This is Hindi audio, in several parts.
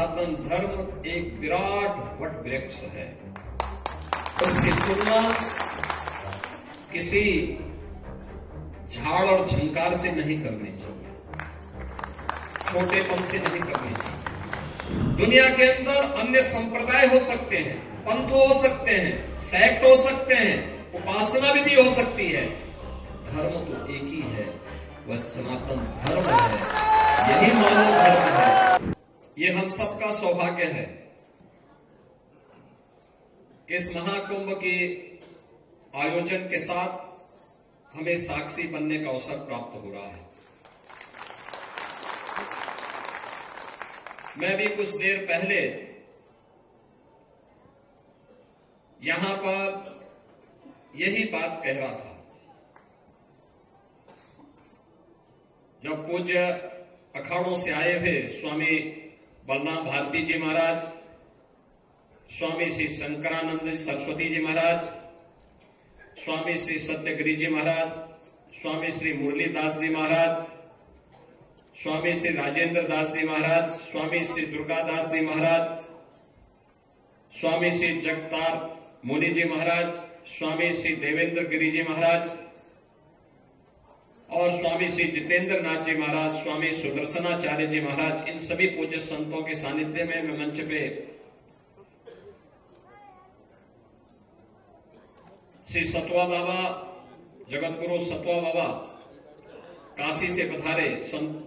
सनातन धर्म एक विराट वट वृक्ष है। उसकी तुलना किसी झाड़ और झंकार से नहीं करनी चाहिए, छोटेपन से नहीं करनी चाहिए। दुनिया के अंदर अन्य संप्रदाय हो सकते हैं, पंथ हो सकते हैं, सेक्ट हो सकते हैं, उपासना विधि हो सकती है, धर्म तो एक ही है, वह सनातन धर्म है। यही मानव धर्म है। ये हम सबका सौभाग्य है कि इस महाकुंभ के आयोजन के साथ हमें साक्षी बनने का अवसर प्राप्त हो रहा है। मैं भी कुछ देर पहले यहां पर यही बात कह रहा था। जब पूज्य अखाड़ों से आए हुए स्वामी बलराम भारती जी महाराज, स्वामी श्री शंकरानंद सरस्वती जी महाराज, स्वामी श्री सत्यगिरी जी महाराज, स्वामी श्री मुरलीदास जी महाराज, स्वामी श्री राजेंद्र दास जी महाराज, स्वामी श्री दुर्गादास जी महाराज, स्वामी श्री जगतार मुनि जी महाराज, स्वामी श्री देवेंद्र गिरी जी महाराज और स्वामी श्री जितेंद्र नाथ जी महाराज, स्वामी सुदर्शनाचार्य जी महाराज, इन सभी पूज्य संतों के सानिध्य में मैं मंच पे श्री सतवा बाबा, जगतगुरु सतवा बाबा, काशी से पधारे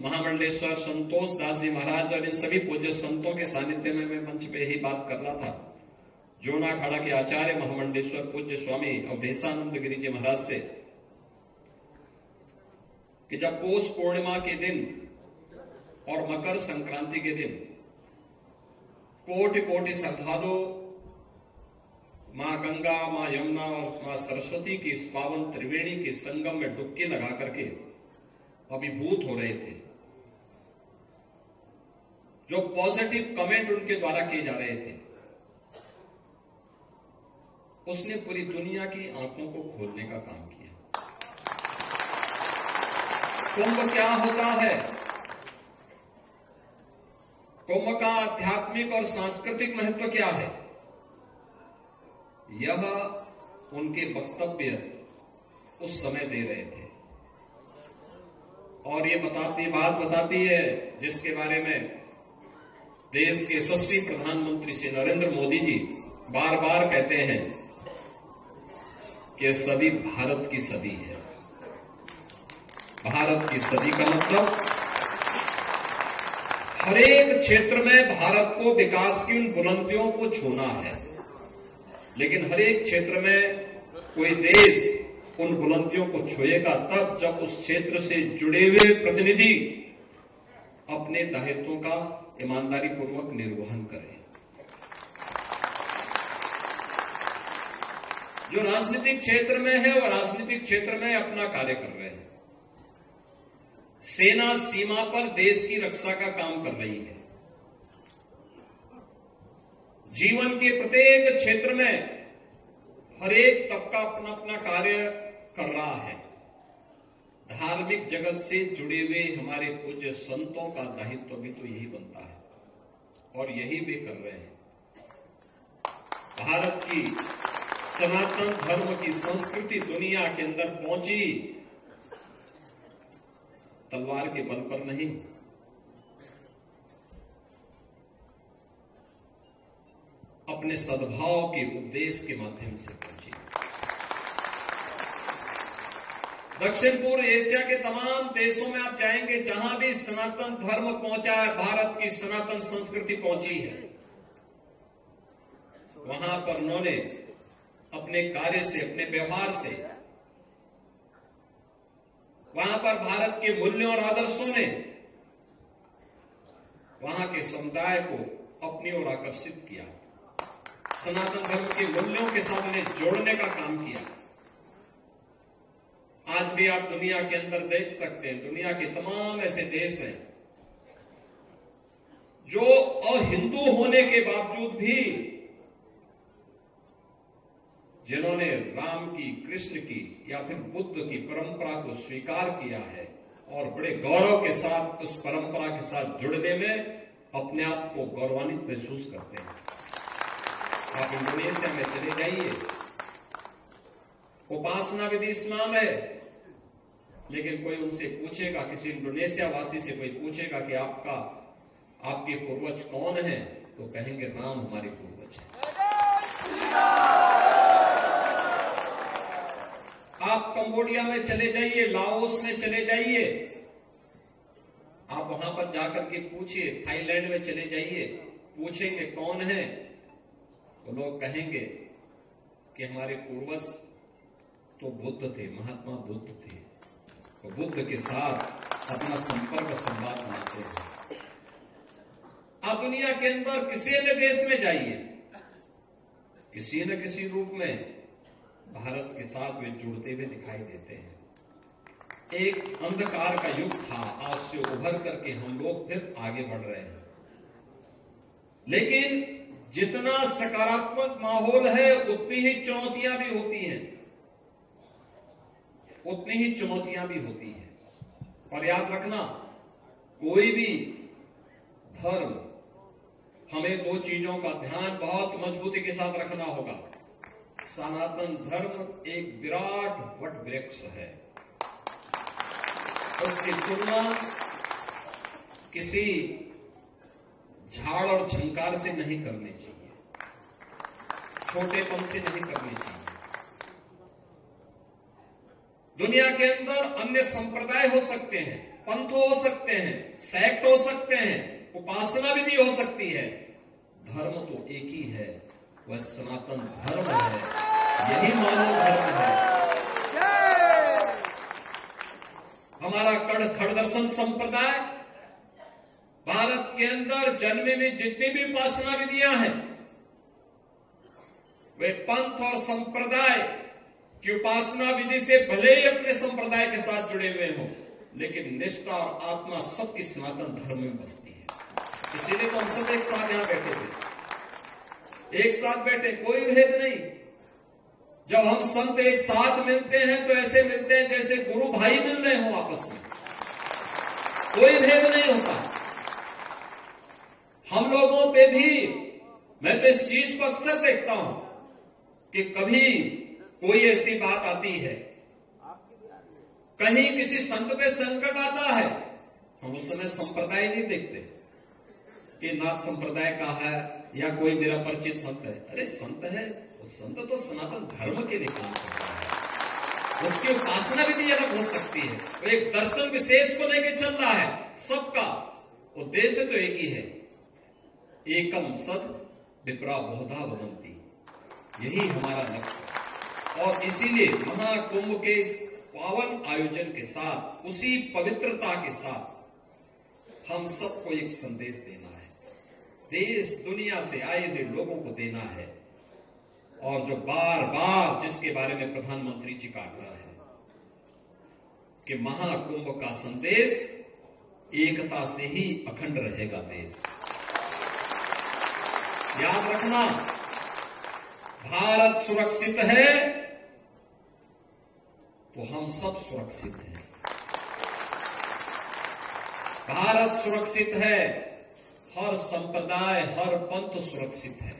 महामंडलेश्वर संतोष दास जी महाराज और इन सभी पूज्य संतों के सानिध्य में मैं मंच पे ही बात कर रहा था। जोना अखाड़ा के आचार्य महामंडलेश्वर पूज्य स्वामी अवधेशानंद गिरी जी महाराज से कि जब पौष पूर्णिमा के दिन और मकर संक्रांति के दिन कोटि कोटि श्रद्धालु मां गंगा, मां यमुना और मां सरस्वती की इस पावन त्रिवेणी के संगम में डुबकी लगा करके अभिभूत हो रहे थे, जो पॉजिटिव कमेंट उनके द्वारा किए जा रहे थे, उसने पूरी दुनिया की आंखों को खोलने का काम किया। कुंभ क्या होता है? कुंभ का आध्यात्मिक और सांस्कृतिक महत्व क्या है? यह उनके वक्तव्य उस समय दे रहे थे और ये बात बताती है जिसके बारे में देश के यशस्वी प्रधानमंत्री श्री नरेंद्र मोदी जी बार बार कहते हैं कि सदी भारत की सदी है। भारत की सदी का मतलब हर एक क्षेत्र में भारत को विकास की उन बुलंदियों को छूना है, लेकिन हर एक क्षेत्र में कोई देश उन बुलंदियों को छुएगा तब जब उस क्षेत्र से जुड़े हुए प्रतिनिधि अपने दायित्वों का ईमानदारी पूर्वक निर्वहन करें। जो राजनीतिक क्षेत्र में है वो राजनीतिक क्षेत्र में अपना कार्य कर रहे हैं। सेना सीमा पर देश की रक्षा का काम कर रही है। जीवन के प्रत्येक क्षेत्र में हर एक तबका अपना अपना कार्य कर रहा है। धार्मिक जगत से जुड़े हुए हमारे पूज्य संतों का दायित्व भी तो यही बनता है और यही वे कर रहे हैं। भारत की सनातन धर्म की संस्कृति दुनिया के अंदर पहुंची तलवार के बल पर नहीं, अपने सद्भाव के उपदेश के माध्यम से पहुंची। दक्षिण पूर्व एशिया के तमाम देशों में आप जाएंगे, जहां भी सनातन धर्म पहुंचा है, भारत की सनातन संस्कृति पहुंची है, वहां पर उन्होंने अपने कार्य से, अपने व्यवहार से, वहां पर भारत के मूल्यों और आदर्शों ने वहां के समुदाय को अपनी ओर आकर्षित किया। सनातन धर्म के मूल्यों के साथ उन्हें जोड़ने का काम किया। आज भी आप दुनिया के अंदर देख सकते हैं, दुनिया के तमाम ऐसे देश हैं जो अहिंदू होने के बावजूद भी जिन्होंने राम की, कृष्ण की या फिर बुद्ध की परंपरा को स्वीकार किया है और बड़े गौरव के साथ उस परंपरा के साथ जुड़ने में अपने आप को गौरवान्वित महसूस करते हैं। आप इंडोनेशिया में चले जाइए, उपासना विधि इस्लाम है, लेकिन कोई उनसे पूछेगा, किसी इंडोनेशिया वासी से कोई पूछेगा कि आपके पूर्वज कौन हैं, तो कहेंगे राम हमारे पूर्वज हैं। आप कंबोडिया में चले जाइए, लाओस में चले जाइए, आप वहां पर जाकर के पूछिए, थाईलैंड में चले जाइए, पूछेंगे कौन है, तो लोग कहेंगे कि हमारे पूर्वज तो बुद्ध थे, महात्मा बुद्ध थे, तो बुद्ध के साथ अपना संपर्क संवाद बनाते हैं। आप दुनिया के अंदर किसी न देश में जाइए, किसी न किसी रूप में भारत के साथ वे जुड़ते हुए दिखाई देते हैं। एक अंधकार का युग था, आज से उभर करके हम लोग फिर आगे बढ़ रहे हैं। लेकिन जितना सकारात्मक माहौल है, उतनी ही चुनौतियां भी होती हैं, उतनी ही चुनौतियां भी होती हैं। और याद रखना, कोई भी धर्म, हमें दो चीजों का ध्यान बहुत मजबूती के साथ रखना होगा। सनातन धर्म एक विराट वट वृक्ष है, उसकी तुलना किसी झाड़ और झंकार से नहीं करनी चाहिए, छोटेपन से नहीं करनी चाहिए। दुनिया के अंदर अन्य संप्रदाय हो सकते हैं, पंथ हो सकते हैं, सेक्ट हो सकते हैं, उपासना विधि हो सकती है, धर्म तो एक ही है, वह सनातन धर्म है, यही मानव धर्म है। हमारा खड़ दर्शन संप्रदाय भारत के अंदर जन्मे में जितनी भी उपासना विधियां हैं, वे पंथ और संप्रदाय की उपासना विधि से भले ही अपने संप्रदाय के साथ जुड़े हुए हों, लेकिन निष्ठा और आत्मा सबकी सनातन धर्म में बसती है। इसीलिए तो हम सब एक साथ यहां बैठे थे, एक साथ बैठे, कोई भेद नहीं। जब हम संत एक साथ मिलते हैं तो ऐसे मिलते हैं जैसे गुरु भाई मिल रहे हो आपस में, कोई भेद नहीं होता। हम लोगों पे भी, मैं तो इस चीज को अक्सर देखता हूं कि कभी कोई ऐसी बात आती है, कहीं किसी संत पे संकट आता है, हम उस समय संप्रदाय नहीं देखते कि नाथ संप्रदाय का है या कोई मेरा परिचित संत है। अरे संत है, संत तो सनातन धर्म के लिए काम करता है, उसकी उपासना विधि अलग हो सकती है, वो एक दर्शन विशेष को लेकर चल रहा है। सबका उद्देश्य तो एक ही है, एकम सद विप्रा बहुधा वदंती, यही हमारा लक्ष्य है। और इसीलिए महाकुंभ के इस पावन आयोजन के साथ, उसी पवित्रता के साथ हम सबको एक संदेश देना है, देश दुनिया से आए हुए लोगों को देना है। और जो बार बार जिसके बारे में प्रधानमंत्री जी का आग्रह है कि महाकुंभ का संदेश एकता से ही अखंड रहेगा देश। याद रखना, भारत सुरक्षित है तो हम सब सुरक्षित हैं। भारत सुरक्षित है, हर संप्रदाय, हर पंथ सुरक्षित है।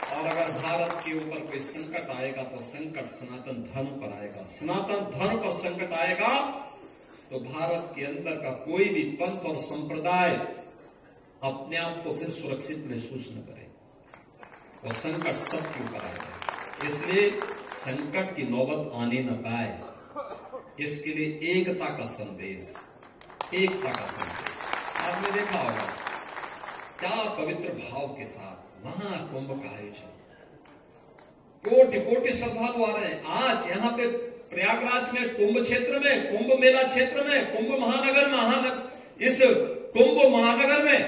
और अगर भारत के ऊपर कोई संकट आएगा तो संकट सनातन धर्म पर आएगा, सनातन धर्म पर संकट आएगा तो भारत के अंदर का कोई भी पंथ और संप्रदाय अपने आप को फिर सुरक्षित महसूस न करे, और संकट सबके ऊपर आएगा। इसलिए संकट की नौबत आने न पाए, इसके लिए एकता का संदेश, एकता का संदेश। आपने देखा होगा क्या पवित्र भाव के साथ महाकुंभ का आयोजन, कोटि कोटि श्रद्धालु आ रहे हैं। आज यहाँ पे प्रयागराज में कुंभ क्षेत्र में, कुंभ मेला क्षेत्र में, कुंभ महानगर इस कुंभ महानगर में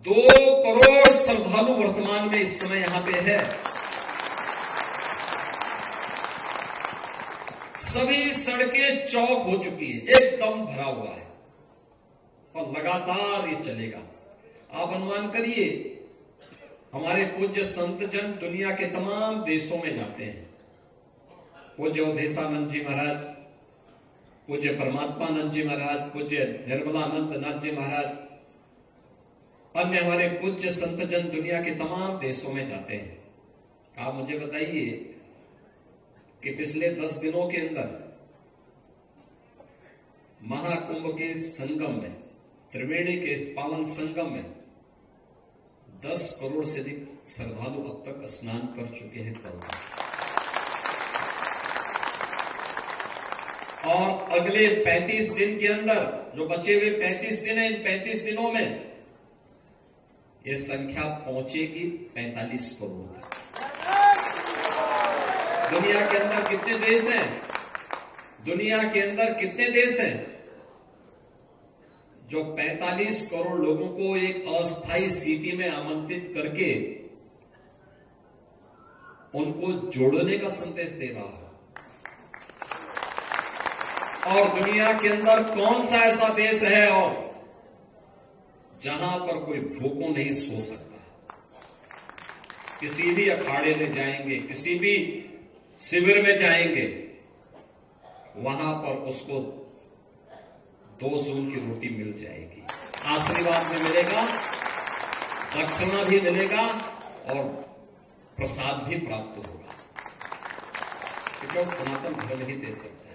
2 करोड़ श्रद्धालु वर्तमान में इस समय यहां पे है। सभी सड़कें चौक हो चुकी है, एकदम भरा हुआ है और लगातार ये चलेगा। आप अनुमान करिए, हमारे पूज्य संत जन दुनिया के तमाम देशों में जाते हैं। पूज्य अवधेशानंद जी महाराज पूज्य परमात्मानंद जी महाराज, पूज्य निर्मलानंद नाथ जी महाराज, अन्य हमारे पूज्य संत जन दुनिया के तमाम देशों में जाते हैं। आप मुझे बताइए कि पिछले 10 दिनों के अंदर महाकुंभ के संगम में, त्रिवेणी के इस पावन संगम में 10 करोड़ से अधिक श्रद्धालु अब तक स्नान कर चुके हैं कल। और अगले 35 दिन के अंदर, जो बचे हुए 35 दिन हैं, इन 35 दिनों में ये संख्या पहुंचेगी 45 करोड़ तक। दुनिया के अंदर कितने देश हैं? दुनिया के अंदर कितने देश हैं जो 45 करोड़ लोगों को एक अस्थायी सिटी में आमंत्रित करके उनको जोड़ने का संदेश दे रहा है? और दुनिया के अंदर कौन सा ऐसा देश है और जहां पर कोई भूखों नहीं सो सकता? किसी भी अखाड़े में जाएंगे, किसी भी शिविर में जाएंगे, वहां पर उसको 2 जून की रोटी मिल जाएगी, आशीर्वाद में मिलेगा, दक्षिणा भी मिलेगा और प्रसाद भी प्राप्त होगा। केवल सनातन धर्म ही दे सकता है।